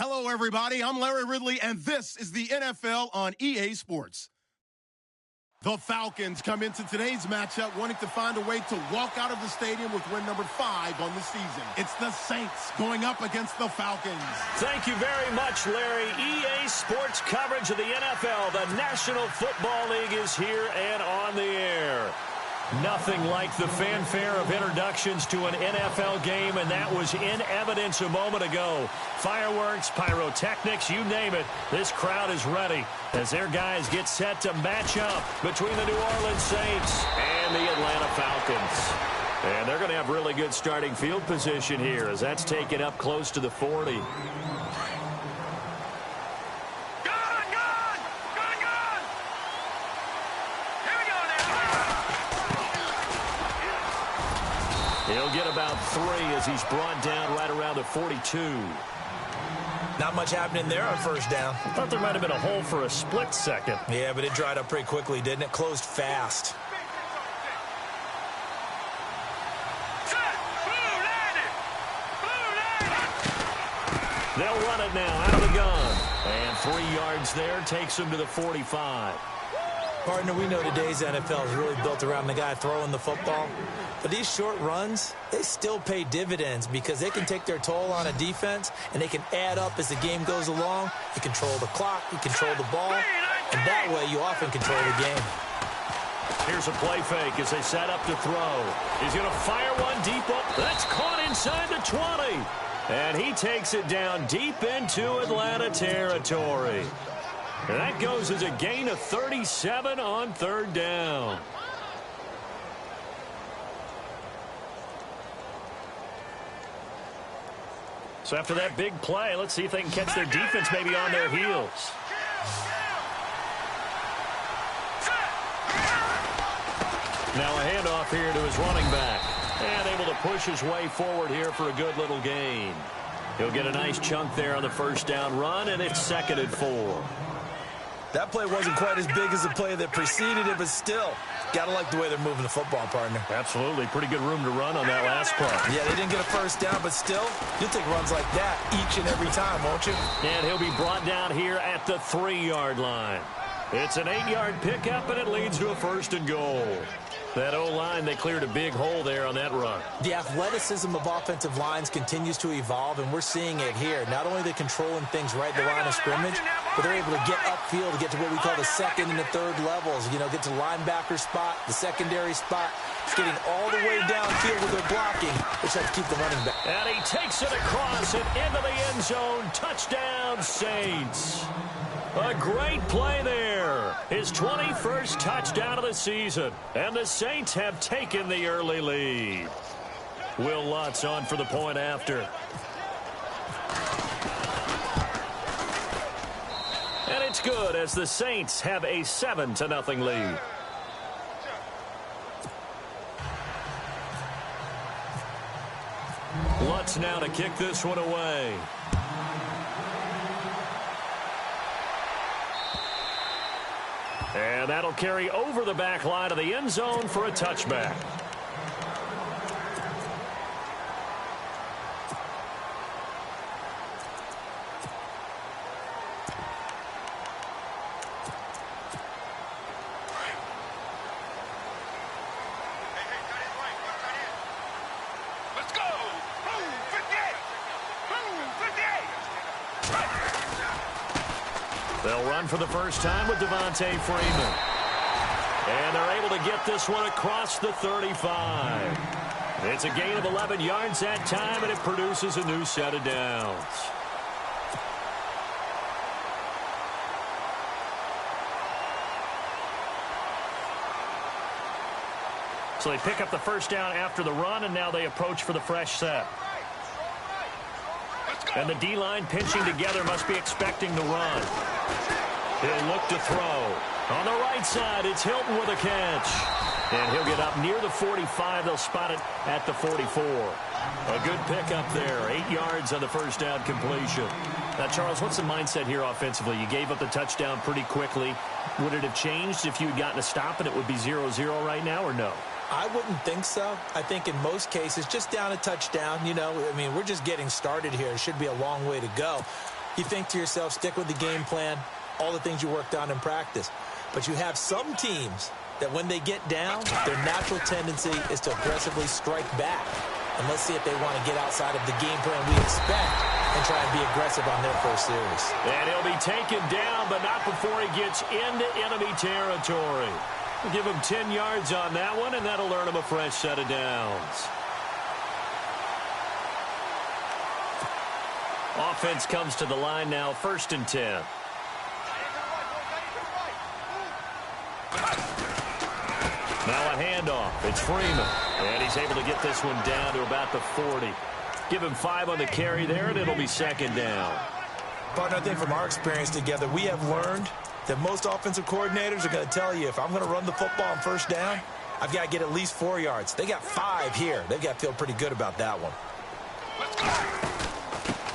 Hello, everybody. I'm Larry Ridley, and this is the NFL on EA Sports. The Falcons come into today's matchup wanting to find a way to walk out of the stadium with win number 5 on the season. It's the Saints going up against the Falcons. Thank you very much, Larry. EA Sports coverage of the NFL. The National Football League is here and on the air. Nothing like the fanfare of introductions to an NFL game, and that was in evidence a moment ago. Fireworks, pyrotechnics, you name it. This crowd is ready as their guys get set to match up between the New Orleans Saints and the Atlanta Falcons. And they're going to have really good starting field position here as that's taken up close to the 40. He'll get about 3 as he's brought down right around the 42. Not much happening there on first down. I thought there might have been a hole for a split second. Yeah, but it dried up pretty quickly, didn't it? Closed fast. They'll run it now out of the gun. And 3 yards there takes him to the 45. Partner, we know today's NFL is really built around the guy throwing the football. But these short runs, they still pay dividends because they can take their toll on a defense, and they can add up as the game goes along. You control the clock, you control the ball, and that way you often control the game. Here's a play fake as they set up to throw. He's going to fire one deep up. That's caught inside the 20. And he takes it down deep into Atlanta territory. And that goes as a gain of 37 on third down. So after that big play, let's see if they can catch their defense maybe on their heels. Now a handoff here to his running back. And able to push his way forward here for a good little gain. He'll get a nice chunk there on the first down run, and it's 2nd and 4. That play wasn't quite as big as the play that preceded it, but still, gotta like the way they're moving the football, partner. Absolutely. Pretty good room to run on that last play. Yeah, they didn't get a first down, but still, you'll take runs like that each and every time, won't you? And he'll be brought down here at the 3-yard line. It's an 8-yard pickup, and it leads to a 1st and goal. That O-line, they cleared a big hole there on that run. The athleticism of offensive lines continues to evolve, and we're seeing it here. Not only are they controlling things right at the line of scrimmage, but they're able to get upfield to get to what we call the 2nd and the 3rd levels. You know, get to linebacker spot, the secondary spot. It's getting all the way downfield with their blocking, which helps keep the running back. And he takes it across and into the end zone. Touchdown, Saints. A great play there. His 21st touchdown of the season. And the Saints have taken the early lead. Will Lutz on for the point after. And it's good as the Saints have a 7-0 lead. Lutz now to kick this one away. And that'll carry over the back line of the end zone for a touchback. Let's go! Boom, 58! Boom, 58! They'll run for the first time with Devontae Freeman. And they're able to get this one across the 35. It's a gain of 11 yards that time, and it produces a new set of downs. So they pick up the first down after the run, and now they approach for the fresh set. And the D-line pinching together must be expecting the run. He'll look to throw. On the right side, it's Hilton with a catch. And he'll get up near the 45. They'll spot it at the 44. A good pickup there. 8 yards on the first down completion. Now, Charles, what's the mindset here offensively? You gave up the touchdown pretty quickly. Would it have changed if you had gotten a stop and it would be 0-0 right now, or no? I wouldn't think so. I think in most cases, just down a touchdown, you know, I mean, we're just getting started here. It should be a long way to go. You think to yourself, stick with the game plan, all the things you worked on in practice. But you have some teams that when they get down, their natural tendency is to aggressively strike back. And let's see if they want to get outside of the game plan we expect and try and be aggressive on their first series. And he'll be taken down, but not before he gets into enemy territory. We'll give him 10 yards on that one, and that'll earn him a fresh set of downs. Offense comes to the line now, 1st and 10. Now a handoff. It's Freeman. And he's able to get this one down to about the 40. Give him 5 on the carry there, and it'll be 2nd down. Partner, I think from our experience together, we have learned that most offensive coordinators are going to tell you, if I'm going to run the football on 1st down, I've got to get at least 4 yards. They got 5 here. They've got to feel pretty good about that one.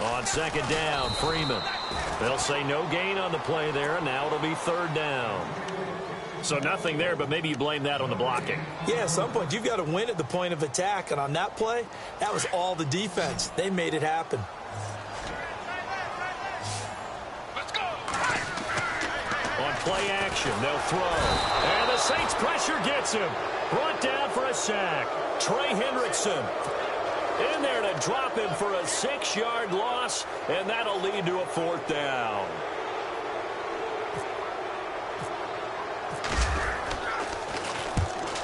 On 2nd down, Freeman. They'll say no gain on the play there, and now it'll be 3rd down. So nothing there, but maybe you blame that on the blocking. Yeah, at some point, you've got to win at the point of attack. And on that play, that was all the defense. They made it happen. Let's go. On play action, they'll throw. And the Saints pressure gets him. Brought down for a sack. Trey Hendrickson in there to drop him for a 6-yard loss, and that'll lead to a 4th down.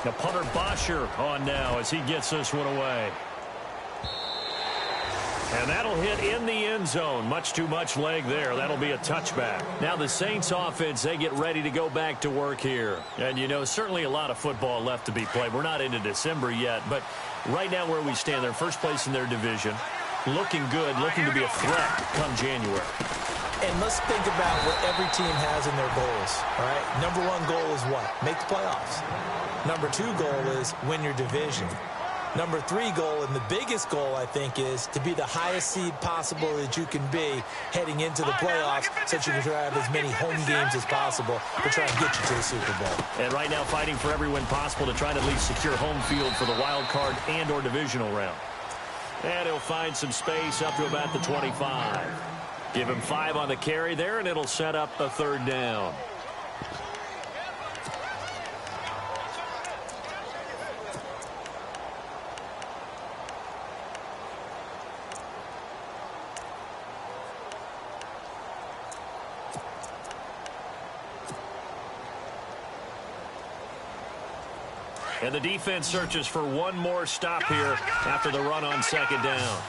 Now punter Bosher on now as he gets this one away. And that'll hit in the end zone. Much too much leg there. That'll be a touchback. Now the Saints offense, they get ready to go back to work here. And, you know, certainly a lot of football left to be played. We're not into December yet, but right now where we stand, they're 1st place in their division. Looking good, looking to be a threat come January. And let's think about what every team has in their goals, all right? Number 1 goal is what? Make the playoffs. Number 2 goal is win your division. Number 3 goal, and the biggest goal, I think, is to be the highest seed possible that you can be heading into the playoffs so that you can have as many home games as possible to try and get you to the Super Bowl. And right now fighting for every win possible to try to at least secure home field for the wild card and or divisional round. And he'll find some space up to about the 25. Give him 5 on the carry there, and it'll set up a 3rd down. And the defense searches for one more stop here after the run on 2nd down.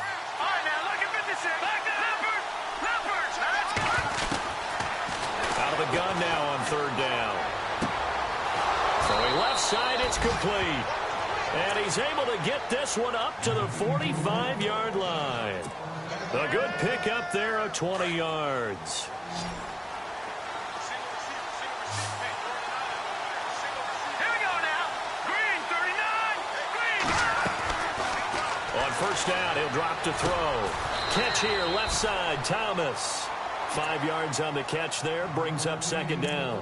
Out of the gun now on 3rd down. Throwing left side, it's complete. And he's able to get this one up to the 45-yard line. A good pickup there of 20 yards. On 1st down, he'll drop to throw. Catch here, left side, Thomas. 5 yards on the catch there, brings up 2nd down.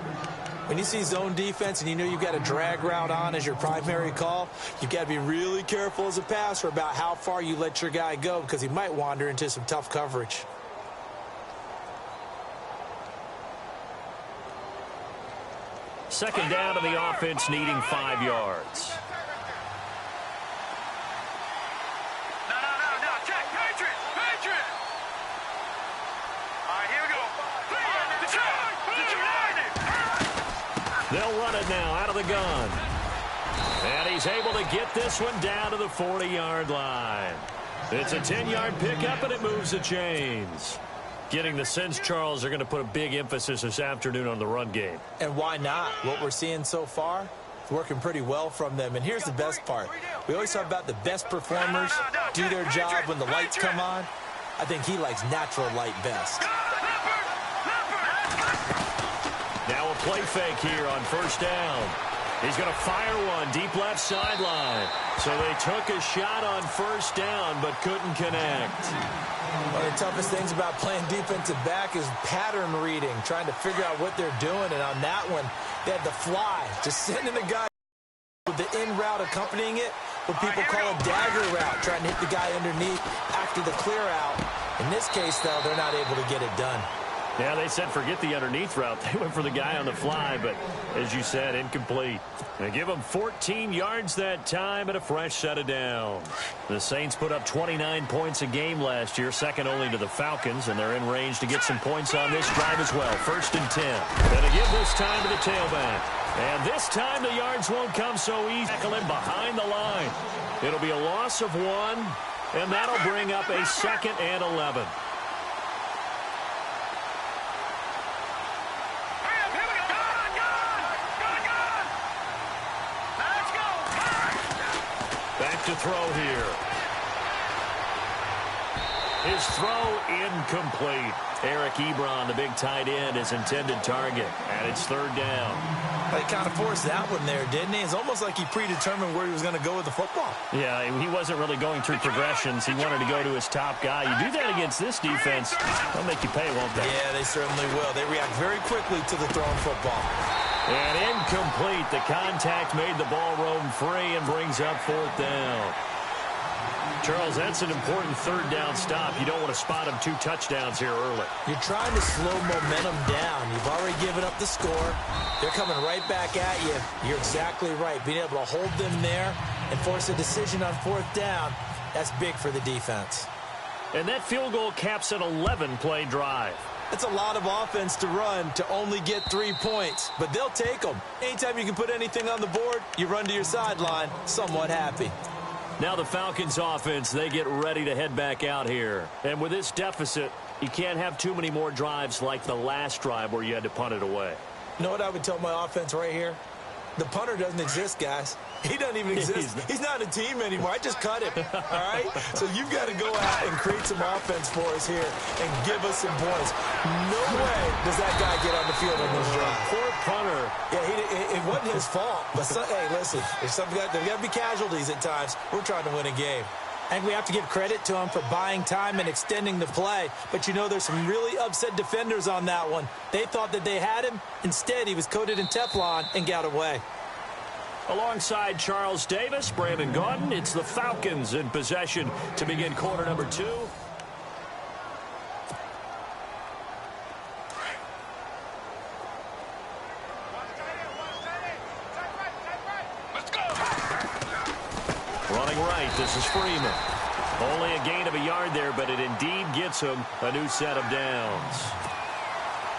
When you see zone defense and you know you've got a drag route on as your primary call, you've got to be really careful as a passer about how far you let your guy go because he might wander into some tough coverage. Second down to the offense, needing 5 yards. They'll run it now out of the gun. And he's able to get this one down to the 40-yard line. It's a 10-yard pickup, and it moves the chains. Getting the sense, Charles, they're going to put a big emphasis this afternoon on the run game. And why not? What we're seeing so far is working pretty well from them. And here's the best part. We always talk about the best performers do their job when the lights come on. I think he likes natural light best. Now a play fake here on 1st down. He's going to fire one deep left sideline. So they took a shot on 1st down but couldn't connect. One of the toughest things about playing defensive back is pattern reading, trying to figure out what they're doing. And on that one, they had the fly, just sending the guy with the in route accompanying it, what people call a dagger route, trying to hit the guy underneath after the clear out. In this case, though, they're not able to get it done. Yeah, they said forget the underneath route. They went for the guy on the fly, but as you said, incomplete. They give him 14 yards that time and a fresh set of downs. The Saints put up 29 points a game last year, second only to the Falcons, and they're in range to get some points on this drive as well. 1st and 10. And to give this time to the tailback. And this time the yards won't come so easy. Tackle him behind the line. It'll be a loss of 1, and that'll bring up a 2nd and 11. Back to throw here. His throw incomplete. Eric Ebron, the big tight end, his intended target. And it's 3rd down. He kind of forced that one there, didn't he? It's almost like he predetermined where he was going to go with the football. Yeah, he wasn't really going through progressions. He wanted to go to his top guy. You do that against this defense, they'll make you pay, won't they? Yeah, they certainly will. They react very quickly to the thrown football. And incomplete. The contact made the ball roam free and brings up 4th down. Charles, that's an important 3rd down stop. You don't want to spot him 2 touchdowns here early. You're trying to slow momentum down. You've already given up the score. They're coming right back at you. You're exactly right. Being able to hold them there and force a decision on 4th down, that's big for the defense. And that field goal caps an 11-play drive. It's a lot of offense to run to only get 3 points, but they'll take them. Anytime you can put anything on the board, you run to your sideline, somewhat happy. Now the Falcons offense, they get ready to head back out here. And with this deficit, you can't have too many more drives like the last drive where you had to punt it away. You know what I would tell my offense right here? The punter doesn't exist, guys. He doesn't even exist. He's not a team anymore. I just cut him, all right? So you've got to go out and create some offense for us here and give us some points. No way does that guy get on the field on this drive. Poor punter. Yeah, it wasn't his fault. But, hey, listen, there's got to be casualties at times. We're trying to win a game. I think we have to give credit to him for buying time and extending the play. But, you know, there's some really upset defenders on that one. They thought that they had him. Instead, he was coated in Teflon and got away. Alongside Charles Davis, Brandon Gaudin, it's the Falcons in possession to begin quarter number 2. Let's go. Running right, this is Freeman. Only a gain of a yard there, but it indeed gets him a new set of downs.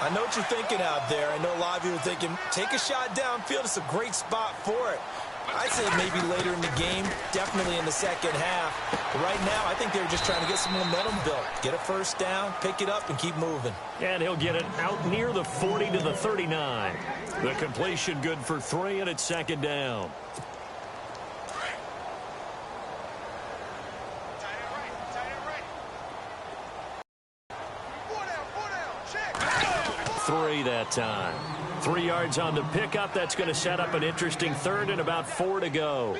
I know what you're thinking out there. I know a lot of you are thinking, take a shot downfield. It's a great spot for it. I'd say maybe later in the game, definitely in the second half. But right now, I think they were just trying to get some momentum built. Get a 1st down, pick it up, and keep moving. And he'll get it out near the 40 to the 39. The completion good for 3, and it's 2nd down. Three that time. 3 yards on the pickup. That's going to set up an interesting 3rd and about 4 to go.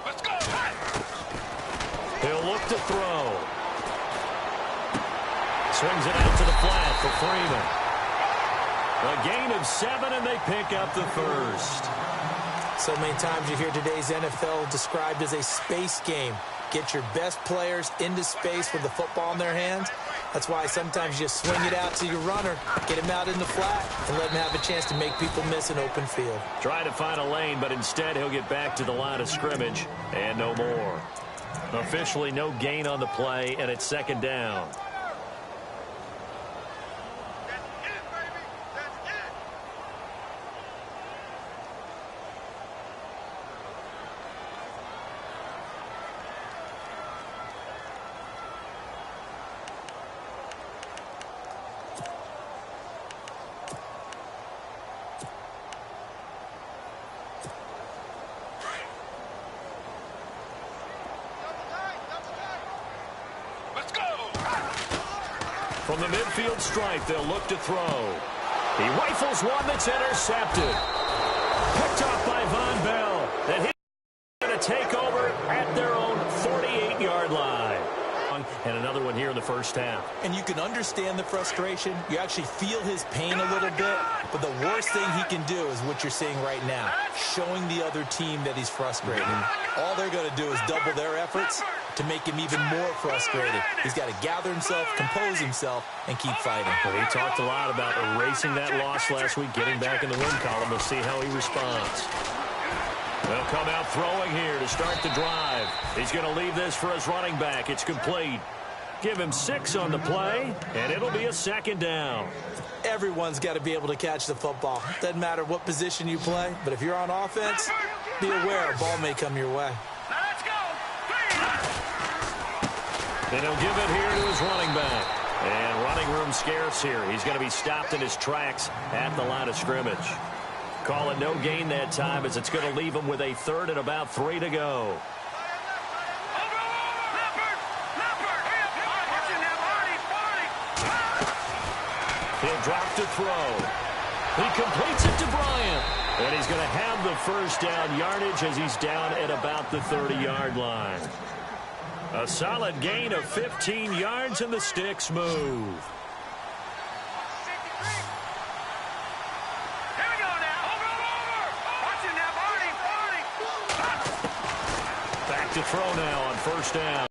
Let's go. He'll look to throw. Swings it out to the flat for Freeman. A gain of 7, and they pick up the 1st. So many times you hear today's NFL described as a space game. Get your best players into space with the football in their hands. That's why sometimes you swing it out to your runner, get him out in the flat, and let him have a chance to make people miss an open field. Try to find a lane, but instead he'll get back to the line of scrimmage and no more. Officially no gain on the play, and it's 2nd down. From the midfield stripe, they'll look to throw. He rifles one that's intercepted. Picked off by Von Bell. And he's going to take over at their own 48-yard line. And another one here in the first half. And you can understand the frustration. You actually feel his pain a little bit. But the worst thing he can do is what you're seeing right now, showing the other team that he's frustrated. All they're going to do is double their efforts to make him even more frustrated. He's got to gather himself, compose himself, and keep fighting. Well, he talked a lot about erasing that loss last week, getting back in the win column. We'll see how he responds. They'll come out throwing here to start the drive. He's going to leave this for his running back. It's complete. Give him 6 on the play, and it'll be a second down. Everyone's got to be able to catch the football. Doesn't matter what position you play, but if you're on offense, be aware a ball may come your way. Let's go. And he'll give it here to his running back. And running room scarce here. He's going to be stopped in his tracks at the line of scrimmage. Call it no gain that time as it's going to leave him with a third and about 3 to go. He'll drop to throw. He completes it to Bryant. And he's going to have the first down yardage as he's down at about the 30-yard line. A solid gain of 15 yards, and the sticks move. Back to throw now on first down.